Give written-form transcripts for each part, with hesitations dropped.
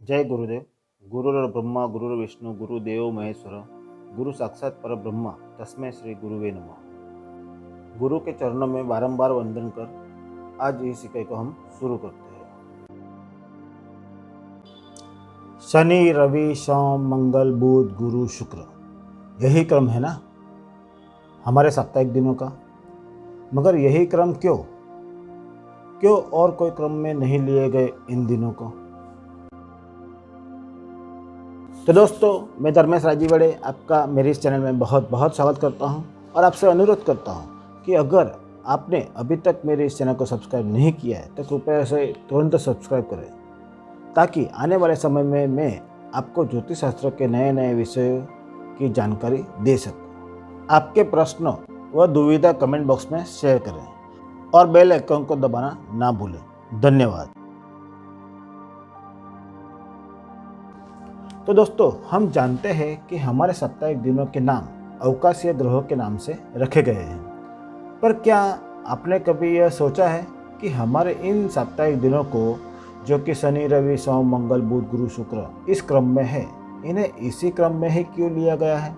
जय गुरुदेव। गुरुर्ब्रह्मा गुरुर्विष्णु गुरुदेव महेश्वर, गुरु साक्षात परब्रह्म तस्मै श्री गुरुवे नमः। गुरु के चरणों में बारंबार वंदन कर आज इस इकाई को हम शुरू करते हैं। शनि रवि सोम मंगल बुध गुरु शुक्र, यही क्रम है ना हमारे साप्ताहिक दिनों का। मगर यही क्रम क्यों और कोई क्रम में नहीं लिए गए इन दिनों को? तो दोस्तों, मैं धर्मेश राजीवड़े आपका मेरे इस चैनल में बहुत बहुत स्वागत करता हूं और आपसे अनुरोध करता हूं कि अगर आपने अभी तक मेरे इस चैनल को सब्सक्राइब नहीं किया है तो कृपया इसे तुरंत सब्सक्राइब करें, ताकि आने वाले समय में मैं आपको ज्योतिष शास्त्र के नए नए विषयों की जानकारी दे सकूं। आपके प्रश्नों व दुविधा कमेंट बॉक्स में शेयर करें और बेल आइकन को दबाना ना भूलें। धन्यवाद। तो दोस्तों, हम जानते हैं कि हमारे साप्ताहिक दिनों के नाम अवकाशीय ग्रहों के नाम से रखे गए हैं, पर क्या आपने कभी यह सोचा है कि हमारे इन साप्ताहिक दिनों को, जो कि शनि रवि सोम मंगल बुध गुरु शुक्र इस क्रम में है, इन्हें इसी क्रम में ही क्यों लिया गया है?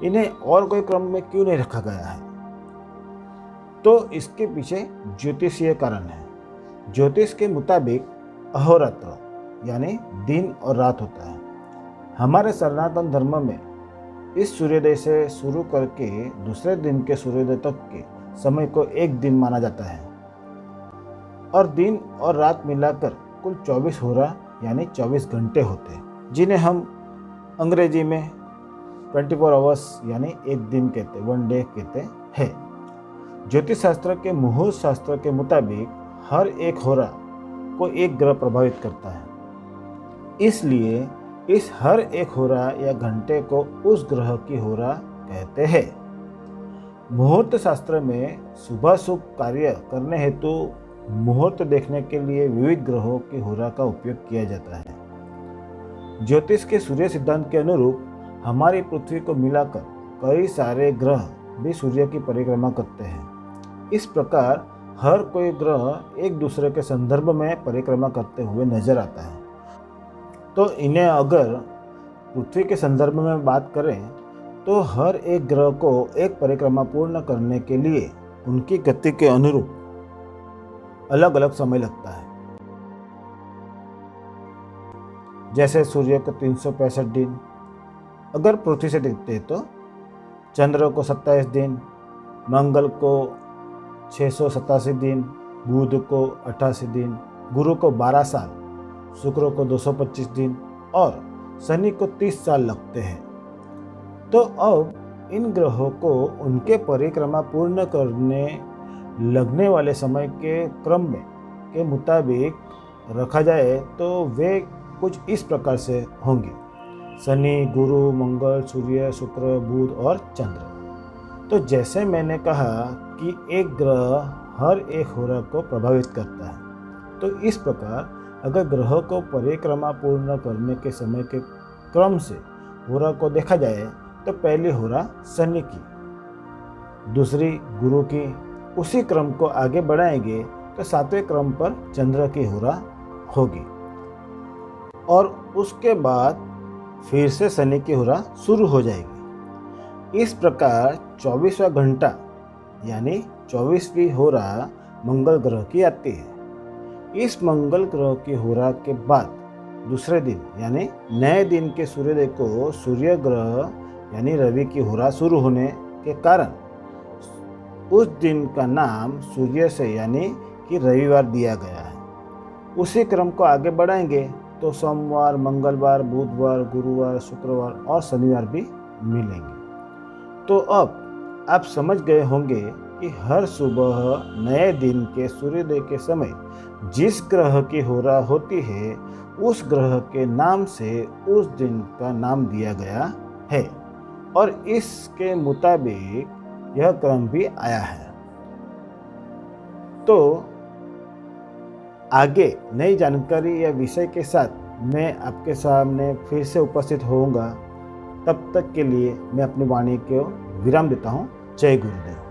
इन्हें और कोई क्रम में क्यों नहीं रखा गया है? तो इसके पीछे ज्योतिषीय कारण है। ज्योतिष के मुताबिक अहोरात्र यानी दिन और रात होता है। हमारे सनातन धर्म में इस सूर्योदय से शुरू करके दूसरे दिन के सूर्योदय तक के समय को एक दिन माना जाता है और दिन और रात मिलाकर कुल 24 होरा यानी 24 घंटे होते हैं, जिन्हें हम अंग्रेजी में 24 आवर्स यानी एक दिन कहते, वन डे कहते हैं। ज्योतिष शास्त्र के मुहूर्त शास्त्र के मुताबिक हर एक होरा को एक ग्रह प्रभावित करता है, इसलिए इस हर एक होरा या घंटे को उस ग्रह की होरा कहते हैं। मुहूर्त शास्त्र में शुभ कार्य करने हेतु मुहूर्त देखने के लिए विविध ग्रहों की होरा का उपयोग किया जाता है। ज्योतिष के सूर्य सिद्धांत के अनुरूप हमारी पृथ्वी को मिलाकर कई सारे ग्रह भी सूर्य की परिक्रमा करते हैं। इस प्रकार हर कोई ग्रह एक दूसरे के संदर्भ में परिक्रमा करते हुए नजर आता है। तो इन्हें अगर पृथ्वी के संदर्भ में बात करें तो हर एक ग्रह को एक परिक्रमा पूर्ण करने के लिए उनकी गति के अनुरूप अलग अलग समय लगता है। जैसे सूर्य को 365 दिन अगर पृथ्वी से देखते हैं तो चंद्र को 27 दिन, मंगल को 687 दिन, बुध को 88 दिन, गुरु को 12 साल, शुक्र को 225 दिन और शनि को 30 साल लगते हैं। तो अब इन ग्रहों को उनके परिक्रमा पूर्ण करने लगने वाले समय के क्रम में के मुताबिक रखा जाए तो वे कुछ इस प्रकार से होंगे: शनि, गुरु, मंगल, सूर्य, शुक्र, बुध और चंद्र। तो जैसे मैंने कहा कि एक ग्रह हर एक होरा को प्रभावित करता है, तो इस प्रकार अगर ग्रह को परिक्रमा पूर्ण करने के समय के क्रम से होरा को देखा जाए तो पहली होरा शनि की, दूसरी गुरु की, उसी क्रम को आगे बढ़ाएंगे तो 7वें क्रम पर चंद्र की होरा होगी और उसके बाद फिर से शनि की होरा शुरू हो जाएगी। इस प्रकार 24वां घंटा यानी 24वीं होरा मंगल ग्रह की आती है। इस मंगल ग्रह की होरा के बाद दूसरे दिन यानी नए दिन के सूर्योदय को सूर्य ग्रह यानी रवि की होरा शुरू होने के कारण उस दिन का नाम सूर्य से यानी कि रविवार दिया गया है। उसी क्रम को आगे बढ़ाएंगे तो सोमवार, मंगलवार, बुधवार, गुरुवार, शुक्रवार और शनिवार भी मिलेंगे। तो अब आप समझ गए होंगे कि हर सुबह नए दिन के सूर्योदय के समय जिस ग्रह की होरा होती है उस ग्रह के नाम से उस दिन का नाम दिया गया है और इसके मुताबिक यह क्रम भी आया है। तो आगे नई जानकारी या विषय के साथ मैं आपके सामने फिर से उपस्थित होऊंगा। तब तक के लिए मैं अपनी वाणी को विराम देता हूँ। जय गुरुदेव।